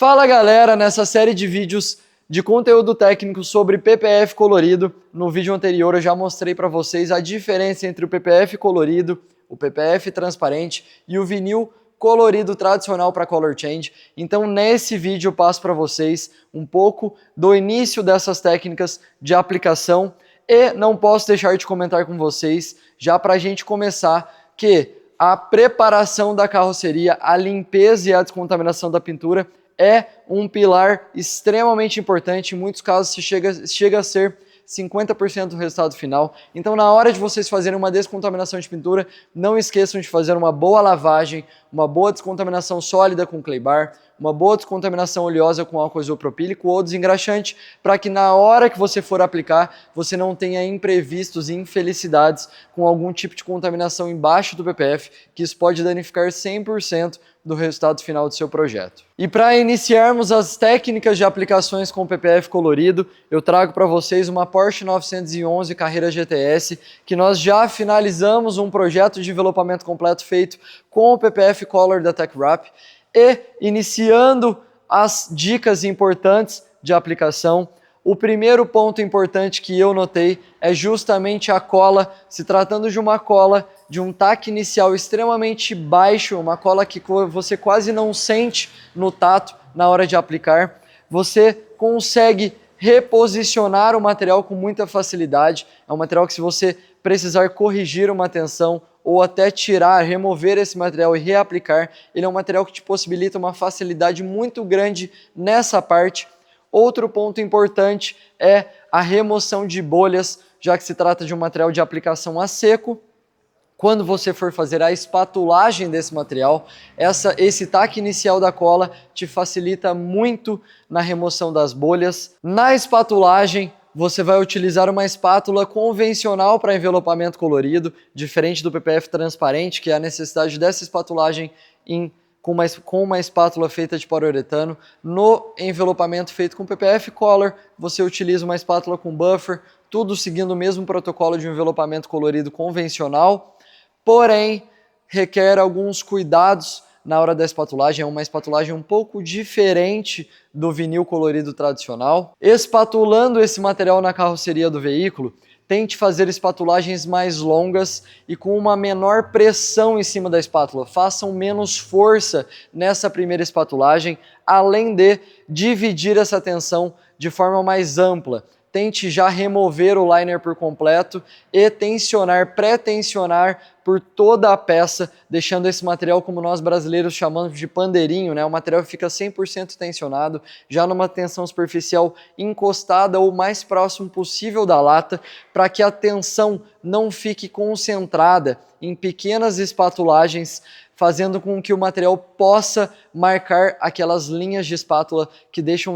Fala galera, nessa série de vídeos de conteúdo técnico sobre PPF colorido, no vídeo anterior eu já mostrei para vocês a diferença entre o PPF colorido, o PPF transparente e o vinil colorido tradicional para color change. Então nesse vídeo eu passo para vocês um pouco do início dessas técnicas de aplicação e não posso deixar de comentar com vocês, já para a gente começar, que a preparação da carroceria, a limpeza e a descontaminação da pintura é um pilar extremamente importante, em muitos casos chega a ser 50% do resultado final. Então, na hora de vocês fazerem uma descontaminação de pintura, não esqueçam de fazer uma boa lavagem, uma boa descontaminação sólida com clay bar, uma boa descontaminação oleosa com álcool isopropílico ou desengraxante, para que na hora que você for aplicar, você não tenha imprevistos e infelicidades com algum tipo de contaminação embaixo do PPF, que isso pode danificar 100% do resultado final do seu projeto. E para iniciarmos as técnicas de aplicações com PPF colorido, eu trago para vocês uma Porsche 911 Carrera GTS, que nós já finalizamos um projeto de envelopamento completo feito com o PPF Color da TechWrap, e iniciando as dicas importantes de aplicação. O primeiro ponto importante que eu notei é justamente a cola, se tratando de uma cola de um taque inicial extremamente baixo, uma cola que você quase não sente no tato na hora de aplicar. Você consegue reposicionar o material com muita facilidade. É um material que, se você precisar corrigir uma tensão ou até tirar, remover esse material e reaplicar, ele é um material que te possibilita uma facilidade muito grande nessa parte. Outro ponto importante é a remoção de bolhas, já que se trata de um material de aplicação a seco. Quando você for fazer a espatulagem desse material, esse taque inicial da cola te facilita muito na remoção das bolhas. Na espatulagem, você vai utilizar uma espátula convencional para envelopamento colorido, diferente do PPF transparente, que é a necessidade dessa espatulagem com uma espátula feita de poliuretano. No envelopamento feito com PPF Color, você utiliza uma espátula com buffer, tudo seguindo o mesmo protocolo de envelopamento colorido convencional, porém requer alguns cuidados na hora da espatulagem. É uma espatulagem um pouco diferente do vinil colorido tradicional. Espatulando esse material na carroceria do veículo, tente fazer espatulagens mais longas e com uma menor pressão em cima da espátula. Façam menos força nessa primeira espatulagem, além de dividir essa tensão de forma mais ampla. Tente já remover o liner por completo e tensionar, pré-tensionar por toda a peça, deixando esse material, como nós brasileiros chamamos de pandeirinho, né? O material fica 100% tensionado, já numa tensão superficial encostada ou mais próximo possível da lata, para que a tensão não fique concentrada em pequenas espatulagens, fazendo com que o material possa marcar aquelas linhas de espátula que deixam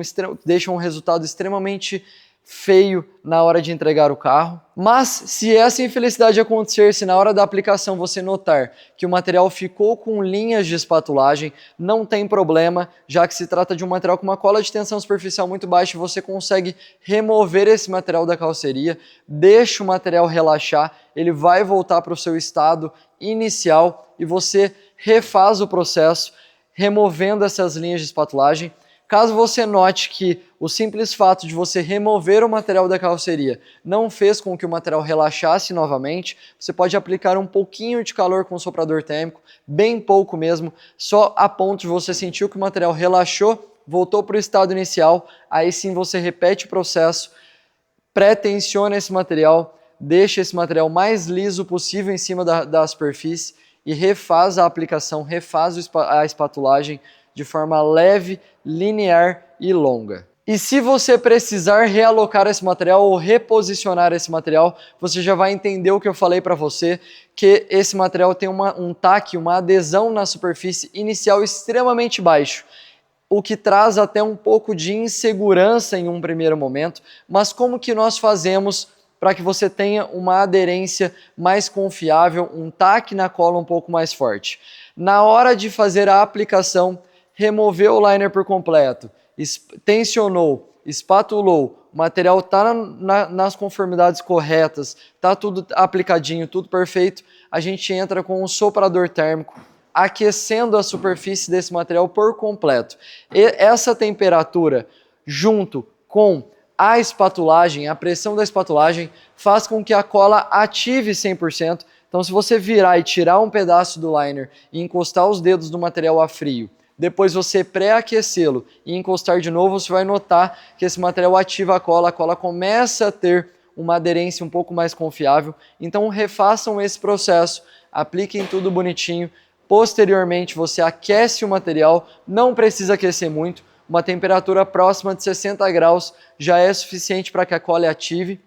um resultado extremamente feio na hora de entregar o carro. Mas se essa infelicidade acontecer, se na hora da aplicação você notar que o material ficou com linhas de espatulagem, não tem problema, já que se trata de um material com uma cola de tensão superficial muito baixa, você consegue remover esse material da carroceria, deixa o material relaxar, ele vai voltar para o seu estado inicial e você refaz o processo removendo essas linhas de espatulagem. Caso você note que o simples fato de você remover o material da carroceria não fez com que o material relaxasse novamente, você pode aplicar um pouquinho de calor com o soprador térmico, bem pouco mesmo, só a ponto de você sentir que o material relaxou, voltou para o estado inicial. Aí sim você repete o processo, pré-tensiona esse material, deixa esse material mais liso possível em cima da superfície e refaz a aplicação, refaz a espatulagem de forma leve, linear e longa. E se você precisar realocar esse material ou reposicionar esse material, você já vai entender o que eu falei para você, que esse material tem um taque, uma adesão na superfície inicial extremamente baixo, o que traz até um pouco de insegurança em um primeiro momento. Mas como que nós fazemos para que você tenha uma aderência mais confiável, um taque na cola um pouco mais forte? Na hora de fazer a aplicação, removeu o liner por completo, tensionou, espatulou, o material está nas conformidades corretas, está tudo aplicadinho, tudo perfeito, a gente entra com um soprador térmico aquecendo a superfície desse material por completo. E essa temperatura, junto com a espatulagem, a pressão da espatulagem, faz com que a cola ative 100%. Então, se você virar e tirar um pedaço do liner e encostar os dedos do material a frio, depois você pré-aquecê-lo e encostar de novo, você vai notar que esse material ativa a cola começa a ter uma aderência um pouco mais confiável. Então, refaçam esse processo, apliquem tudo bonitinho. Posteriormente, você aquece o material, não precisa aquecer muito, uma temperatura próxima de 60 graus já é suficiente para que a cola ative.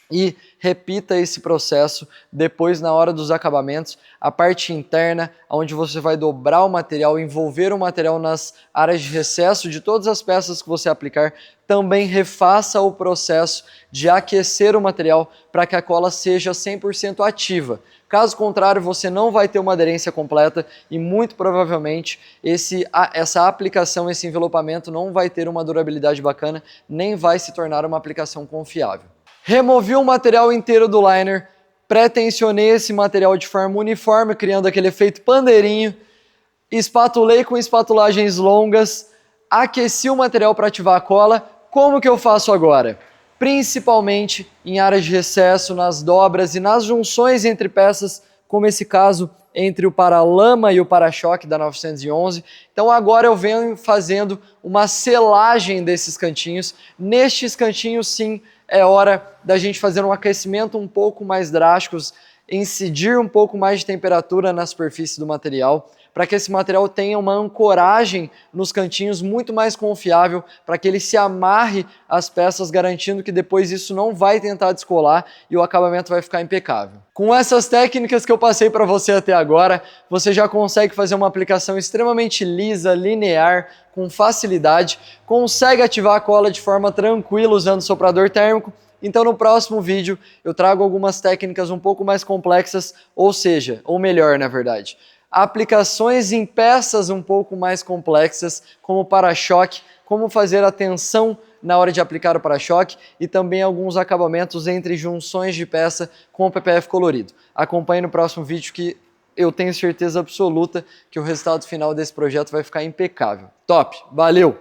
E repita esse processo depois na hora dos acabamentos, a parte interna, onde você vai dobrar o material, envolver o material nas áreas de recesso de todas as peças que você aplicar, também refaça o processo de aquecer o material para que a cola seja 100% ativa. Caso contrário, você não vai ter uma aderência completa e muito provavelmente essa aplicação, esse envelopamento não vai ter uma durabilidade bacana, nem vai se tornar uma aplicação confiável. Removi o material inteiro do liner, pré-tensionei esse material de forma uniforme, criando aquele efeito pandeirinho, espatulei com espatulagens longas, aqueci o material para ativar a cola. Como que eu faço agora? Principalmente em áreas de recesso, nas dobras e nas junções entre peças, como esse caso entre o paralama e o para-choque da 911. Então agora eu venho fazendo uma selagem desses cantinhos. Nestes cantinhos, sim, é hora da gente fazer um aquecimento um pouco mais drástico, incidir um pouco mais de temperatura na superfície do material, para que esse material tenha uma ancoragem nos cantinhos muito mais confiável, para que ele se amarre às peças, garantindo que depois isso não vai tentar descolar e o acabamento vai ficar impecável. Com essas técnicas que eu passei para você até agora, você já consegue fazer uma aplicação extremamente lisa, linear, com facilidade, consegue ativar a cola de forma tranquila usando soprador térmico. Então no próximo vídeo eu trago algumas técnicas um pouco mais complexas, ou melhor, na verdade, aplicações em peças um pouco mais complexas, como para-choque, como fazer a tensão na hora de aplicar o para-choque e também alguns acabamentos entre junções de peça com o PPF colorido. Acompanhe no próximo vídeo que eu tenho certeza absoluta que o resultado final desse projeto vai ficar impecável. Top! Valeu!